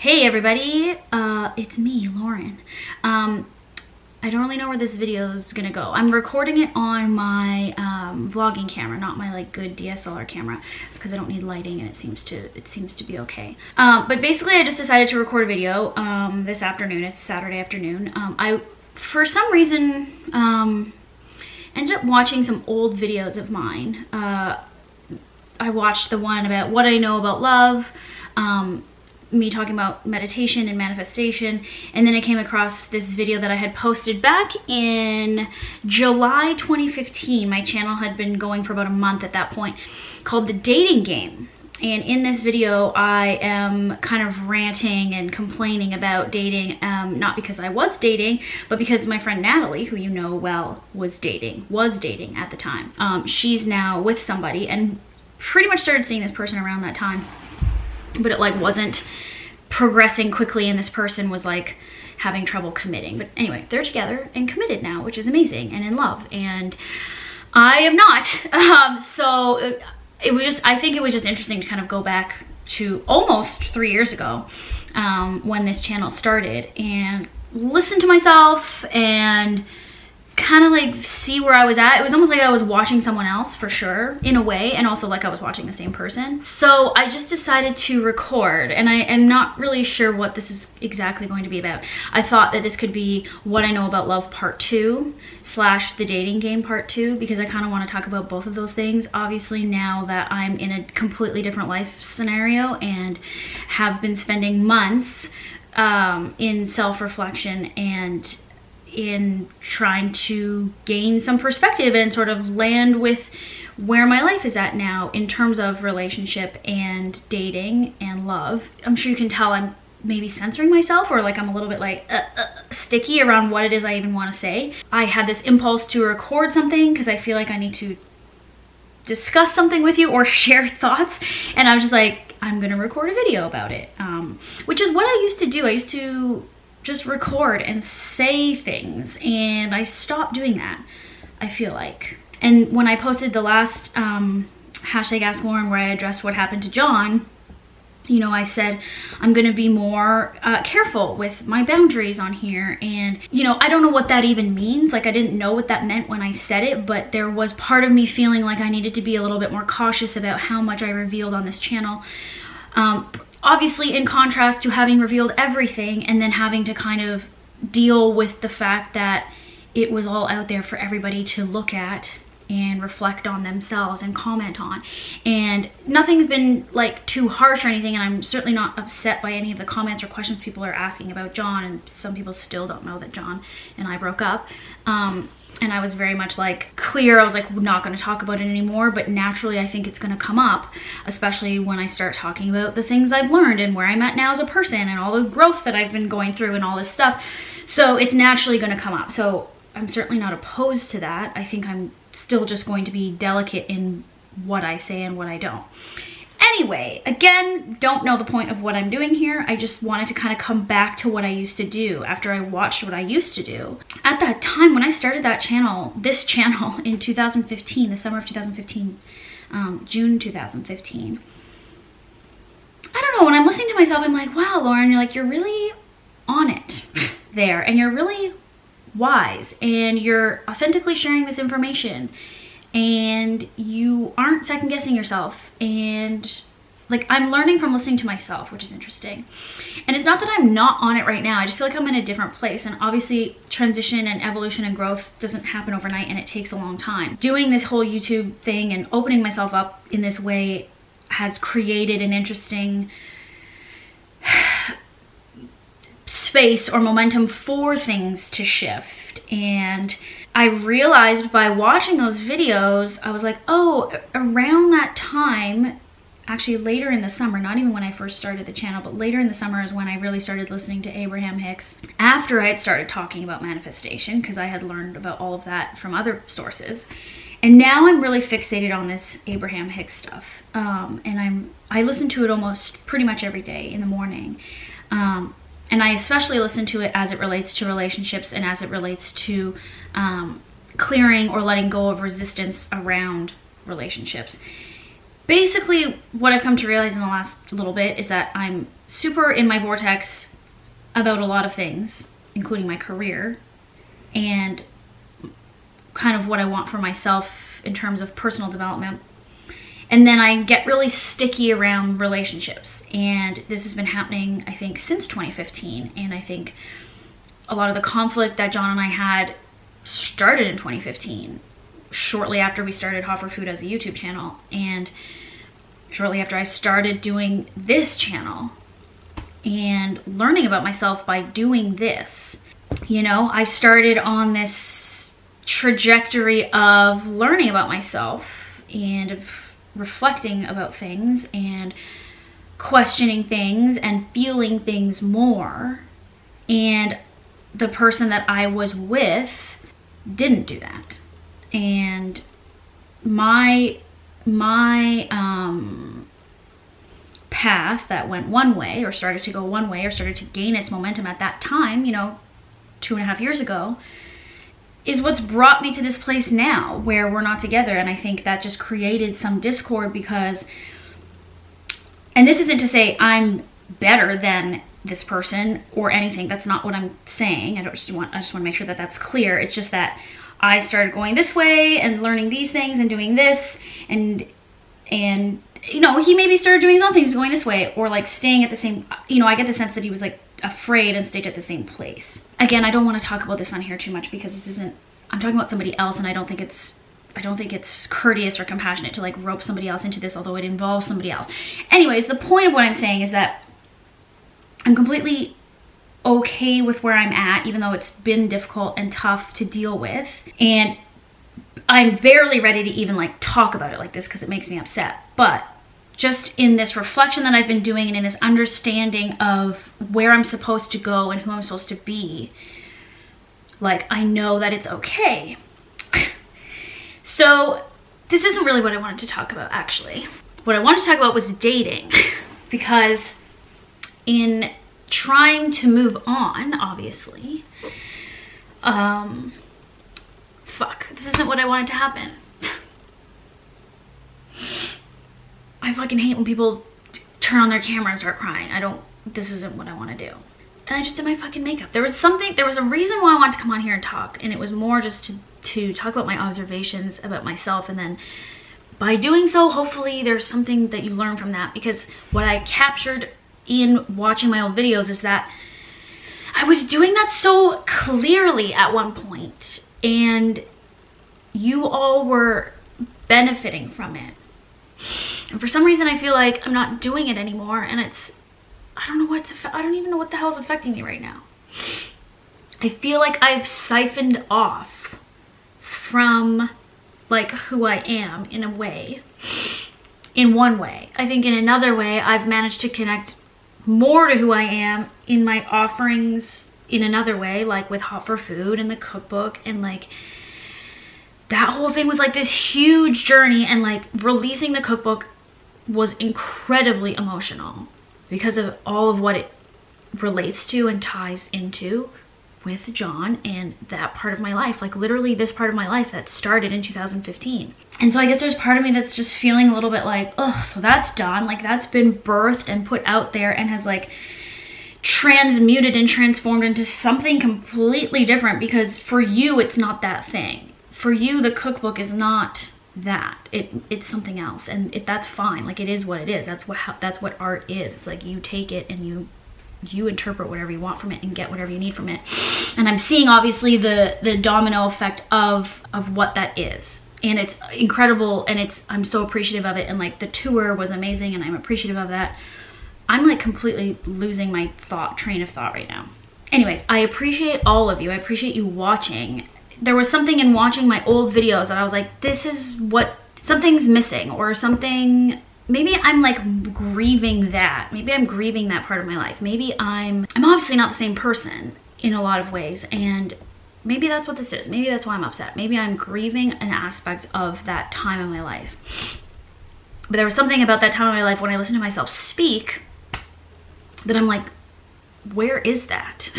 Hey everybody, it's me, Lauren. I don't really know where this video is gonna go. I'm recording it on my vlogging camera, not my like good DSLR camera, because I don't need lighting and it seems to be okay. But basically I just decided to record a video this afternoon. It's Saturday afternoon. I, for some reason, ended up watching some old videos of mine. I watched the one about what I know about love, me talking about meditation and manifestation, and then I came across this video that I had posted back in July 2015. My channel had been going for about a month at that point, called The Dating Game. And in this video, I am kind of ranting and complaining about dating, not because I was dating, but because my friend Natalie, who you know well, was dating at the time. She's now with somebody and pretty much started seeing this person around that time, but it like wasn't progressing quickly, and this person was like having trouble committing. But anyway, they're together and committed now, which is amazing, and in love, and I am not. So it was just, I think it was just interesting to kind of go back to almost 3 years ago, when this channel started, and listen to myself and kind of like see where I was at. It was almost like I was watching someone else, for sure, in a way, and also like I was watching the same person. So I just decided to record, and I am not really sure what this is exactly going to be about. I thought that this could be what I know about love part 2 / the dating game part 2, because I kind of want to talk about both of those things. Obviously, now that I'm in a completely different life scenario and have been spending months in self-reflection and in trying to gain some perspective and sort of land with where my life is at now in terms of relationship and dating and love. I'm sure you can tell I'm maybe censoring myself, or like I'm a little bit like sticky around what it is I even want to say. I had this impulse to record something because I feel like I need to discuss something with you or share thoughts, and I was just like, I'm gonna record a video about it, which is what I used to do. I used to just record and say things, and I stopped doing that, I feel like. And when I posted the last #AskLauren, where I addressed what happened to John, you know, I said I'm gonna be more careful with my boundaries on here. And you know, I don't know what that even means. Like, I didn't know what that meant when I said it, but there was part of me feeling like I needed to be a little bit more cautious about how much I revealed on this channel. Obviously, in contrast to having revealed everything and then having to kind of deal with the fact that it was all out there for everybody to look at and reflect on themselves and comment on. And nothing's been like too harsh or anything, and I'm certainly not upset by any of the comments or questions people are asking about John, and some people still don't know that John and I broke up. And I was very much like clear. I was like, we're not going to talk about it anymore, but naturally I think it's going to come up, especially when I start talking about the things I've learned and where I'm at now as a person and all the growth that I've been going through and all this stuff. So it's naturally going to come up. So I'm certainly not opposed to that. I think I'm still just going to be delicate in what I say and what I don't. Anyway, again, don't know the point of what I'm doing here. I just wanted to kind of come back to what I used to do after I watched what I used to do. At that time, when I started that channel, this channel in 2015, the summer of 2015, June 2015, I don't know, when I'm listening to myself, I'm like, wow, Lauren, you're really on it there, and you're really wise, and you're authentically sharing this information, and you aren't second guessing yourself. And like, I'm learning from listening to myself, which is interesting. And it's not that I'm not on it right now. I just feel like I'm in a different place. And obviously transition and evolution and growth doesn't happen overnight, and it takes a long time. Doing this whole YouTube thing and opening myself up in this way has created an interesting space or momentum for things to shift. And I realized by watching those videos, I was like, oh, around that time, actually later in the summer, not even when I first started the channel, but later in the summer is when I really started listening to Abraham Hicks, after I had started talking about manifestation, because I had learned about all of that from other sources. And now I'm really fixated on this Abraham Hicks stuff. And I listen to it almost pretty much every day in the morning. And I especially listen to it as it relates to relationships and as it relates to clearing or letting go of resistance around relationships. basically what I've come to realize in the last little bit is that I'm super in my vortex about a lot of things, including my career and kind of what I want for myself in terms of personal development. And then I get really sticky around relationships. And this has been happening, I think, since 2015. And I think a lot of the conflict that John and I had started in 2015, shortly after we started Hot for Food as a YouTube channel. And shortly after I started doing this channel and learning about myself by doing this. You know, I started on this trajectory of learning about myself and of reflecting about things and questioning things and feeling things more. And the person that I was with didn't do that. And my path that went one way, or started to go one way, or started to gain its momentum at that time, you know, 2.5 years ago, is what's brought me to this place now where we're not together. And I think that just created some discord because, and this isn't to say I'm better than this person or anything. That's not what I'm saying. I just want to make sure that that's clear. It's just that I started going this way and learning these things and doing this, and you know, he maybe started doing his own things going this way, or like staying at the same, you know, I get the sense that he was like afraid and stayed at the same place. Again, I don't want to talk about this on here too much because this isn't, I'm talking about somebody else, and I don't think it's courteous or compassionate to like rope somebody else into this, although it involves somebody else. Anyways, the point of what I'm saying is that I'm completely okay with where I'm at, even though it's been difficult and tough to deal with. And I'm barely ready to even like talk about it like this because it makes me upset. But just in this reflection that I've been doing and in this understanding of where I'm supposed to go and who I'm supposed to be, like, I know that it's okay. So this isn't really what I wanted to talk about, actually. What I wanted to talk about was dating, because in trying to move on, obviously, this isn't what I wanted to happen. I fucking hate when people turn on their camera and start crying. This isn't what I want to do. And I just did my fucking makeup. There was a reason why I wanted to come on here and talk, and it was more just to talk about my observations about myself, and then by doing so, hopefully there's something that you learn from that, because what I captured in watching my old videos is that I was doing that so clearly at one point, and you all were benefiting from it. And for some reason I feel like I'm not doing it anymore, and I don't even know what the hell's affecting me right now. I feel like I've siphoned off from like who I am in a way, in one way. I think in another way I've managed to connect more to who I am in my offerings in another way, like with Hot for Food and the cookbook, and like that whole thing was like this huge journey, and like releasing the cookbook was incredibly emotional because of all of what it relates to and ties into with John and that part of my life, like literally this part of my life that started in 2015. And so I guess there's part of me that's just feeling a little bit like, oh, so that's done, like that's been birthed and put out there and has like transmuted and transformed into something completely different, because for you it's not that thing. For you the cookbook is not that. It's something else, and that's fine. Like, it is what it is. That's what art is. It's like you take it and you interpret whatever you want from it and get whatever you need from it. And I'm seeing obviously the domino effect of what that is, and it's incredible, and I'm so appreciative of it. And like the tour was amazing, and I'm appreciative of that. I'm like completely losing my train of thought right now. Anyways, I appreciate all of you. I appreciate you watching. There was something in watching my old videos that I was like, this is what, something's missing, or something, maybe I'm like grieving that. Maybe I'm grieving that part of my life. Maybe I'm obviously not the same person in a lot of ways, and maybe that's what this is. Maybe that's why I'm upset. Maybe I'm grieving an aspect of that time in my life. But there was something about that time in my life when I listened to myself speak that I'm like, where is that?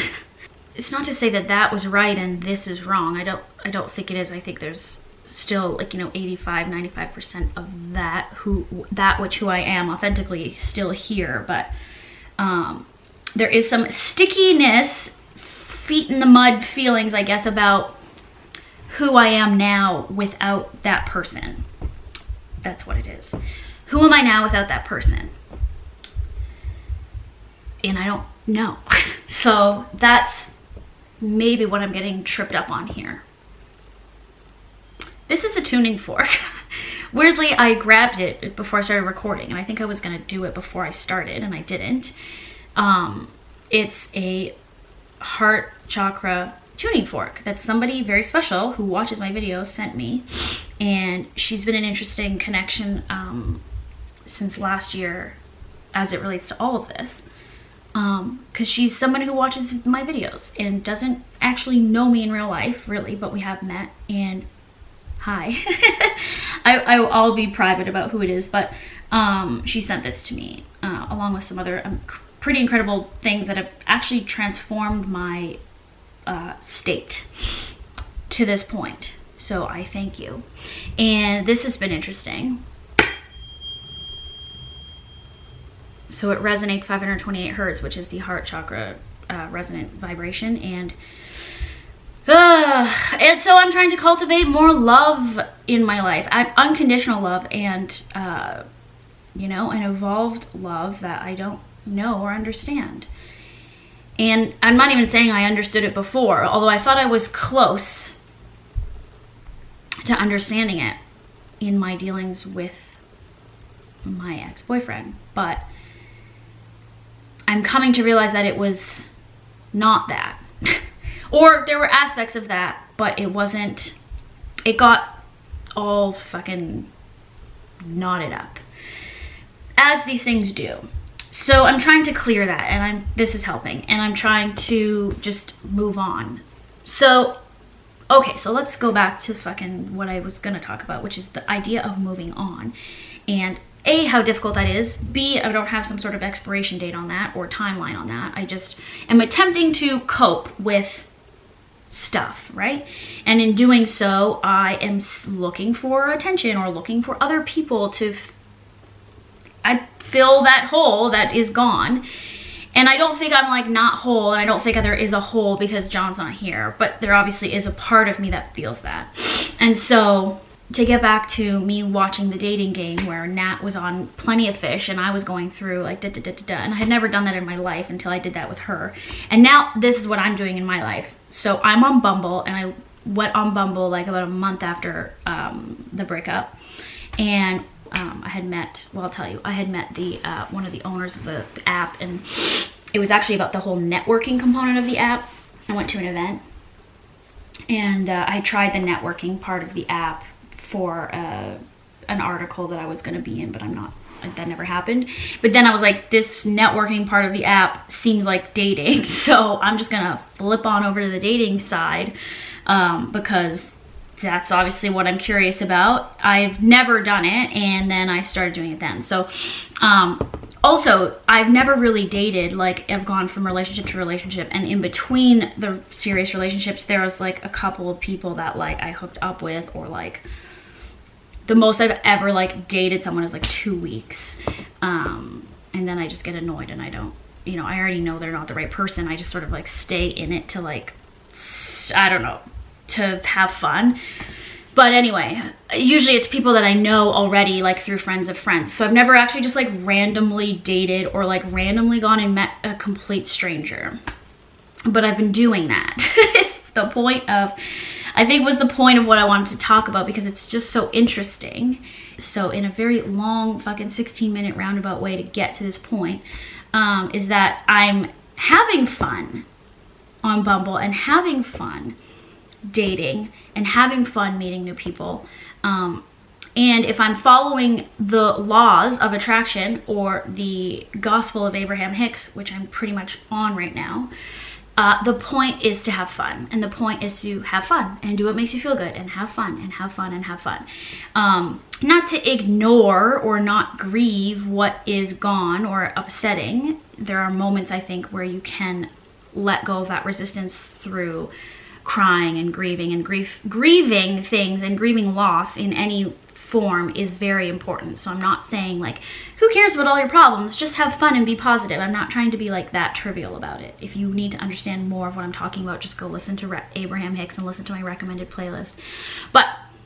It's not to say that that was right and this is wrong. I don't think it is. I think there's still like, you know, 85-95% of that which who I am authentically still here, but there is some stickiness, feet in the mud feelings, I guess, about who I am now without that person. That's what it is. Who am I now without that person? And I don't know. So that's maybe what I'm getting tripped up on here. This is a tuning fork. Weirdly, I grabbed it before I started recording, and I think I was gonna do it before I started, and I didn't. It's a heart chakra tuning fork that somebody very special who watches my videos sent me, and she's been an interesting connection since last year as it relates to all of this, because she's someone who watches my videos and doesn't actually know me in real life, really, but we have met, and hi. I'll be private about who it is, but she sent this to me along with some other pretty incredible things that have actually transformed my state to this point. So I thank you. And this has been interesting. So it resonates 528 hertz, which is the heart chakra resonant vibration. And so I'm trying to cultivate more love in my life, unconditional love, and you know, an evolved love that I don't know or understand. And I'm not even saying I understood it before, although I thought I was close to understanding it in my dealings with my ex-boyfriend. But I'm coming to realize that it was not that. Or there were aspects of that, but it wasn't, it got all fucking knotted up, as these things do. So I'm trying to clear that, and this is helping, and I'm trying to just move on. So, okay, so let's go back to fucking what I was gonna talk about, which is the idea of moving on. And A, how difficult that is. B, I don't have some sort of expiration date on that or timeline on that. I just am attempting to cope with stuff, right? And in doing so, I am looking for attention or looking for other people to fill that hole that is gone. And I don't think I'm like not whole, and I don't think there is a hole because John's not here, but there obviously is a part of me that feels that. And so to get back to me watching The Dating Game, where Nat was on Plenty of Fish and I was going through like and I had never done that in my life until I did that with her. And now this is what I'm doing in my life. So I'm on Bumble, and I went on Bumble like about a month after the breakup, and I had met, well, I'll tell you, I had met the one of the owners of the app, and it was actually about the whole networking component of the app. I went to an event, and I tried the networking part of the app for an article that I was going to be in, but that never happened. But then I was like, this networking part of the app seems like dating, so I'm just going to flip on over to the dating side, because that's obviously what I'm curious about. I've never done it, and then I started doing it then. So also, I've never really dated, like I've gone from relationship to relationship, and in between the serious relationships there was like a couple of people that like I hooked up with, or like the most I've ever like dated someone is like 2 weeks, and then I just get annoyed, and I don't, you know, I already know they're not the right person. I just sort of like stay in it to like, I don't know, to have fun. But anyway, usually it's people that I know already, like through friends of friends. So I've never actually just like randomly dated or like randomly gone and met a complete stranger. But I've been doing that. It's the point of, I think was the point of what I wanted to talk about, because it's just so interesting. So in a very long fucking 16-minute roundabout way to get to this point, is that I'm having fun on Bumble and having fun dating and having fun meeting new people, and if I'm following the laws of attraction or the gospel of Abraham Hicks, which I'm pretty much on right now, the point is to have fun, and the point is to have fun and do what makes you feel good and have fun and have fun and have fun, not to ignore or not grieve what is gone or upsetting. There are moments, I think, where you can let go of that resistance through crying and grieving, and grieving things and grieving loss in any form is very important. So I'm not saying like, who cares about all your problems, just have fun and be positive. I'm not trying to be like that trivial about it. If you need to understand more of what I'm talking about, just go listen to Abraham Hicks and listen to my recommended playlist. But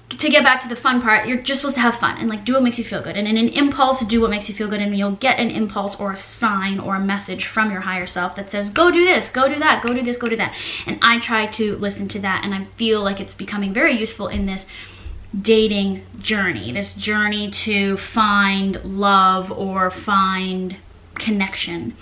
to get back to the fun part, you're just supposed to have fun and like do what makes you feel good, and in an impulse do what makes you feel good, and you'll get an impulse or a sign or a message from your higher self that says, go do this, go do that, go do this, go do that. And I try to listen to that, and I feel like it's becoming very useful in this dating journey, this journey to find love or find connection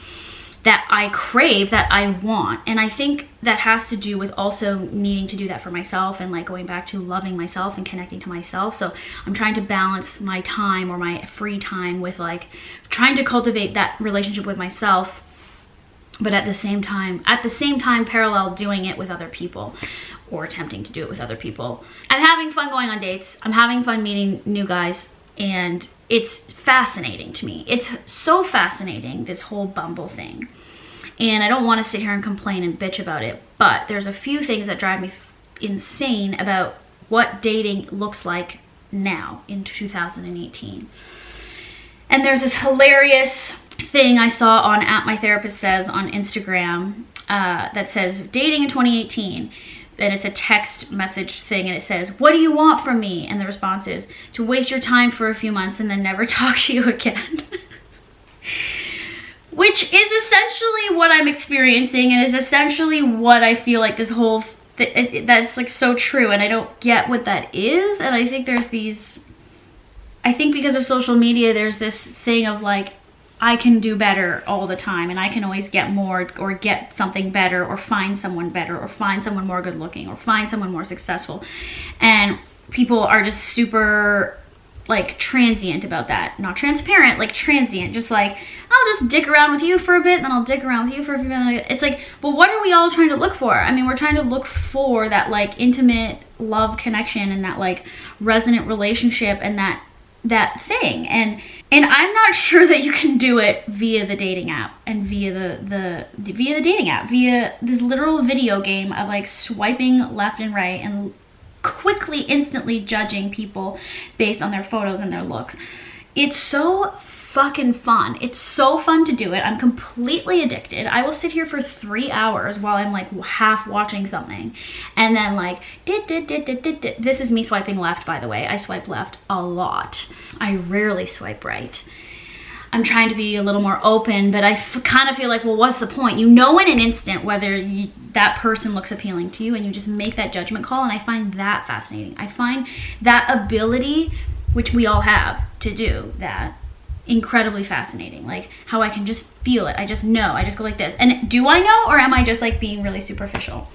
that I crave, that I want. And I think that has to do with also needing to do that for myself, and like going back to loving myself and connecting to myself. So I'm trying to balance my time or my free time with like trying to cultivate that relationship with myself, but at the same time parallel doing it with other people, or attempting to do it with other people. I'm having fun going on dates. I'm having fun meeting new guys, and it's fascinating to me. It's so fascinating, this whole Bumble thing. And I don't want to sit here and complain and bitch about it, but there's a few things that drive me insane about what dating looks like now in 2018. And there's this hilarious thing I saw on @mytherapistsays on Instagram that says dating in 2018. And it's a text message thing, and it says, what do you want from me? And the response is, to waste your time for a few months and then never talk to you again. Which is essentially what I'm experiencing, and is essentially what I feel like this whole that's like so true, and I don't get what that is. And I think there's because of social media, there's this thing of like, I can do better all the time, and I can always get more, or get something better, or find someone better, or find someone more good looking, or find someone more successful. And people are just super like transient about that. Not transparent, like transient. Just like, I'll just dick around with you for a bit, and then I'll dick around with you for a few minutes. It's like, well, what are we all trying to look for? I mean, we're trying to look for that like intimate love connection, and that like resonant relationship, and that thing. And I'm not sure that you can do it via the dating app, and via the dating app, via this literal video game of like swiping left and right and quickly, instantly judging people based on their photos and their looks. It's so fucking fun. It's so fun to do it. I'm completely addicted. I will sit here for 3 hours while I'm like half watching something, and then like this is me swiping left, by the way. I swipe left a lot. I rarely swipe right. I'm trying to be a little more open, but I kind of feel like, well, what's the point? You know in an instant whether that person looks appealing to you, and you just make that judgment call. And I find that fascinating. I find that ability, which we all have to do that, incredibly fascinating. Like how I can just feel it. I just know. I just go like this. And do I know, or am I just like being really superficial?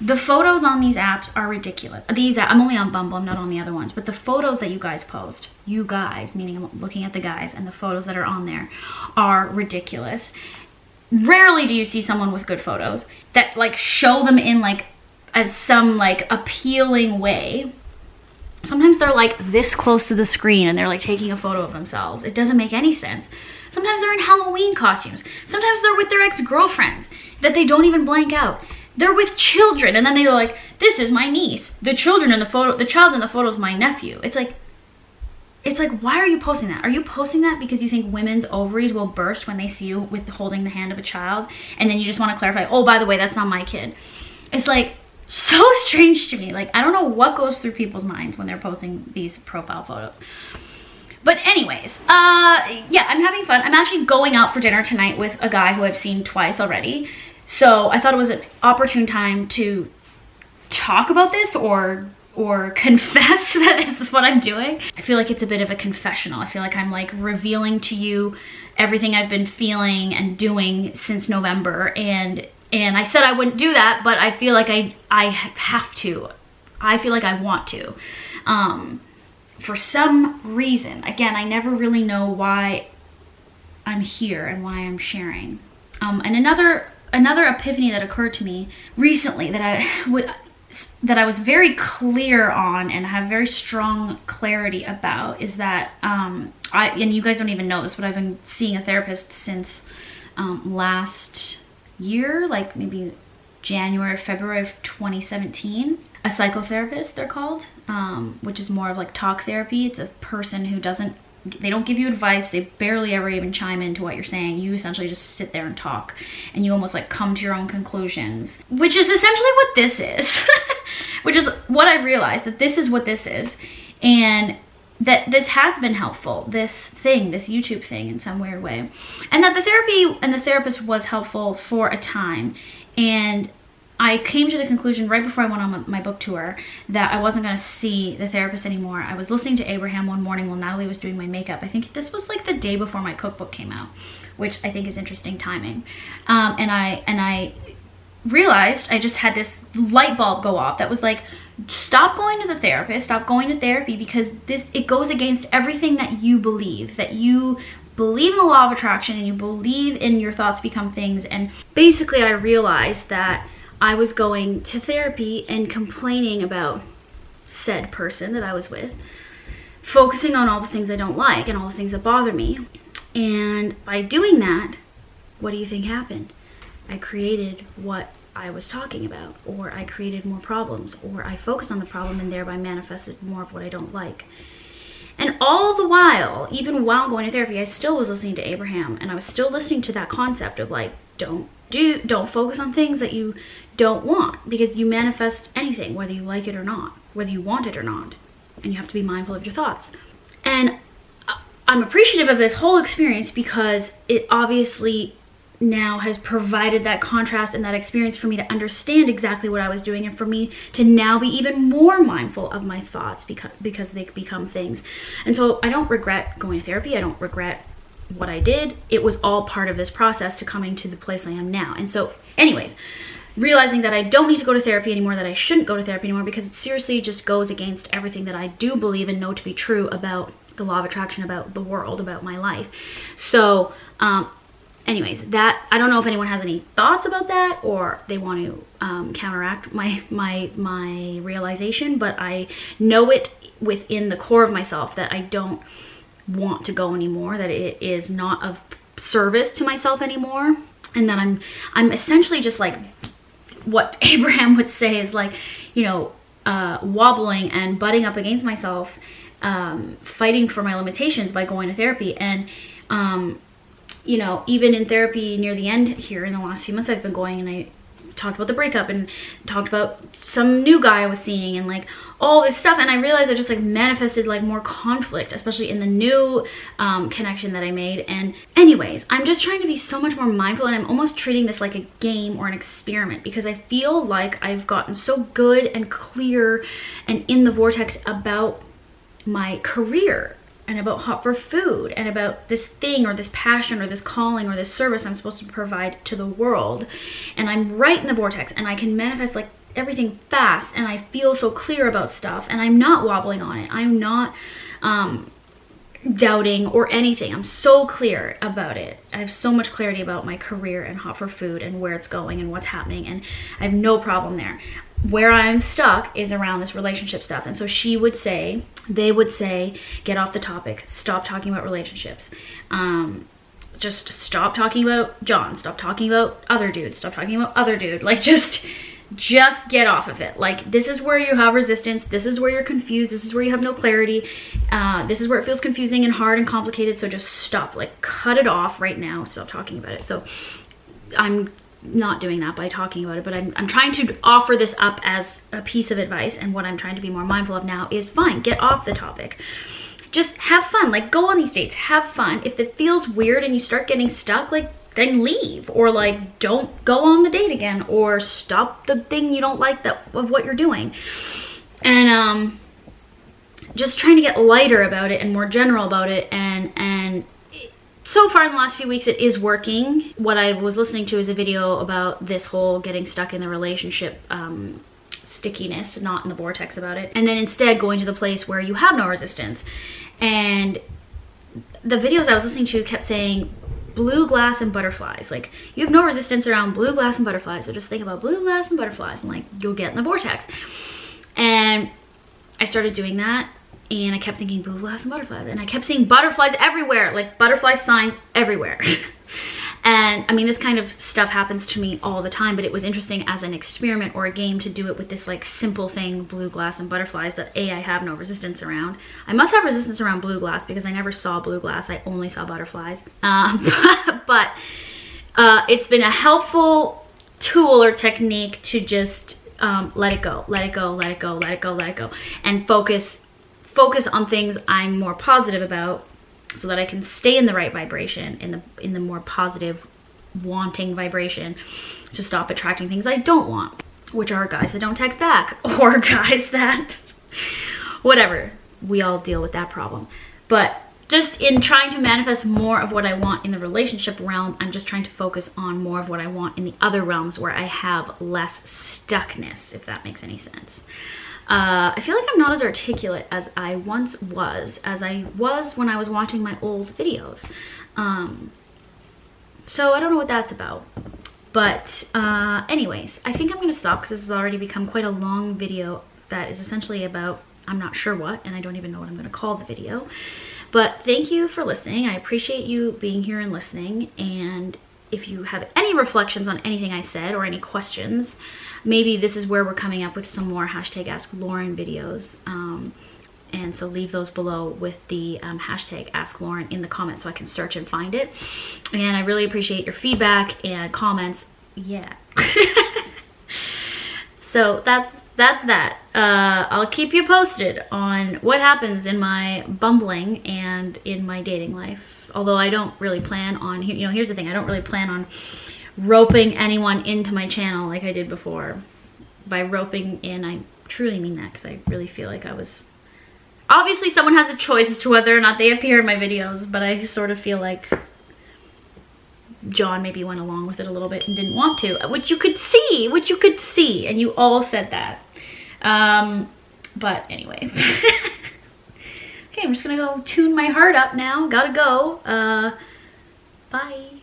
The photos on these apps are ridiculous. I'm only on Bumble, I'm not on the other ones, but the photos that you guys post, you guys, meaning I'm looking at the guys, and the photos that are on there are ridiculous. Rarely do you see someone with good photos that like show them in like some like appealing way. Sometimes they're like this close to the screen, and they're like taking a photo of themselves. It doesn't make any sense. Sometimes they're in Halloween costumes. Sometimes they're with their ex-girlfriends that they don't even blank out. They're with children, and then they're like, this is my niece. The child in the photo is my nephew. It's like, why are you posting that? Are you posting that because you think women's ovaries will burst when they see you with holding the hand of a child, and then you just want to clarify, oh, by the way, that's not my kid? It's like so strange to me. Like, I don't know what goes through people's minds when they're posting these profile photos. But anyways, yeah, I'm having fun. I'm actually going out for dinner tonight with a guy who I've seen twice already. So I thought it was an opportune time to talk about this, or confess that this is what I'm doing. I feel like it's a bit of a confessional. I feel like I'm like revealing to you everything I've been feeling and doing since November. And I said I wouldn't do that, but I feel like I have to. I feel like I want to. For some reason. Again, I never really know why I'm here and why I'm sharing. And another epiphany that occurred to me recently that I was very clear on and have very strong clarity about is that and you guys don't even know this, but I've been seeing a therapist since last year, like maybe February of 2017. A psychotherapist, they're called, which is more of like talk therapy. It's a person who they don't give you advice. They barely ever even chime into what you're saying. You essentially just sit there and talk, and you almost like come to your own conclusions, which is essentially what this is. Which is what I realized, that this is what this is, and that this has been helpful, this YouTube thing in some weird way, and that the therapy and the therapist was helpful for a time. And I came to the conclusion right before I went on my book tour that I wasn't going to see the therapist anymore. I was listening to Abraham one morning while Natalie was doing my makeup. I think this was like the day before my cookbook came out, which I think is interesting timing. And I realized, I just had this light bulb go off that was like, stop going to the therapist, stop going to therapy, because it goes against everything that you believe, that you believe in the law of attraction and you believe in your thoughts become things. And basically I realized that I was going to therapy and complaining about said person that I was with, focusing on all the things I don't like and all the things that bother me. And by doing that, what do you think happened? I created what I was talking about, or I created more problems, or I focused on the problem and thereby manifested more of what I don't like. And all the while, even while going to therapy, I still was listening to Abraham, and I was still listening to that concept of like, don't focus on things that you don't want, because you manifest anything, whether you like it or not, whether you want it or not, and you have to be mindful of your thoughts. And I'm appreciative of this whole experience because it obviously now has provided that contrast and that experience for me to understand exactly what I was doing, and for me to now be even more mindful of my thoughts because they become things. And so I don't regret going to therapy. I don't regret what I did. It was all part of this process to coming to the place I am now. And so anyways, realizing that I don't need to go to therapy anymore, that I shouldn't go to therapy anymore, because it seriously just goes against everything that I do believe and know to be true about the law of attraction, about the world, about my life. So anyways, that, I don't know if anyone has any thoughts about that, or they want to counteract my realization, but I know it within the core of myself that I don't want to go anymore, that it is not of service to myself anymore, and that I'm essentially just like what Abraham would say is like, you know, wobbling and butting up against myself, fighting for my limitations by going to therapy. And you know, even in therapy near the end here in the last few months I've been going, and I talked about the breakup and talked about some new guy I was seeing and like all this stuff, and I realized I just like manifested like more conflict, especially in the new connection that I made. And anyways, I'm just trying to be so much more mindful, and I'm almost treating this like a game or an experiment, because I feel like I've gotten so good and clear and in the vortex about my career and about Hot for Food and about this thing or this passion or this calling or this service I'm supposed to provide to the world. And I'm right in the vortex, and I can manifest like everything fast, and I feel so clear about stuff, and I'm not wobbling on it. I'm not doubting or anything. I'm so clear about it. I have so much clarity about my career and Hot for Food and where it's going and what's happening, and I have no problem there. Where I'm stuck is around this relationship stuff. And so they would say, get off the topic, stop talking about relationships, just stop talking about John, stop talking about other dudes, stop talking about other dude, like just get off of it. Like, this is where you have resistance, this is where you're confused, this is where you have no clarity, this is where it feels confusing and hard and complicated. So just stop, like cut it off right now, stop talking about it. So I'm not doing that by talking about it, but I'm trying to offer this up as a piece of advice. And what I'm trying to be more mindful of now is, fine, get off the topic, just have fun, like go on these dates, have fun. If it feels weird and you start getting stuck, like then leave, or like don't go on the date again, or stop the thing you don't like of what you're doing. And just trying to get lighter about it and more general about it. And so far in the last few weeks, it is working. What I was listening to is a video about this whole getting stuck in the relationship stickiness, not in the vortex about it. And then instead going to the place where you have no resistance. And the videos I was listening to kept saying blue glass and butterflies. Like, you have no resistance around blue glass and butterflies. So just think about blue glass and butterflies, and like you'll get in the vortex. And I started doing that. And I kept thinking blue glass and butterflies, and I kept seeing butterflies everywhere, like butterfly signs everywhere. And I mean, this kind of stuff happens to me all the time, but it was interesting as an experiment or a game to do it with this like simple thing, blue glass and butterflies, that I have no resistance around. I must have resistance around blue glass because I never saw blue glass. I only saw butterflies. But it's been a helpful tool or technique to just let it go, let it go, let it go, let it go, let it go, and focus on things I'm more positive about, so that I can stay in the right vibration, in the more positive, wanting vibration, to stop attracting things I don't want, which are guys that don't text back, or guys that, whatever. We all deal with that problem. But just in trying to manifest more of what I want in the relationship realm, I'm just trying to focus on more of what I want in the other realms where I have less stuckness, if that makes any sense. I feel like I'm not as articulate as I once was, as I was when I was watching my old videos. So I don't know what that's about. But anyways, I think I'm going to stop because this has already become quite a long video that is essentially about I'm not sure what, and I don't even know what I'm going to call the video. But thank you for listening. I appreciate you being here and listening. And if you have any reflections on anything I said or any questions, maybe this is where we're coming up with some more hashtag Ask Lauren videos. And so leave those below with the hashtag Ask Lauren in the comments so I can search and find it. And I really appreciate your feedback and comments. Yeah. So that's that. I'll keep you posted on what happens in my bumbling and in my dating life. Although I don't really plan on, you know, here's the thing, I don't really plan on roping anyone into my channel like I did before. By roping in, I truly mean that, because I really feel like I was... Obviously someone has a choice as to whether or not they appear in my videos, but I sort of feel like John maybe went along with it a little bit and didn't want to, which you could see, and you all said that. But anyway. Okay, I'm just gonna go tune my heart up now. Gotta go. Bye.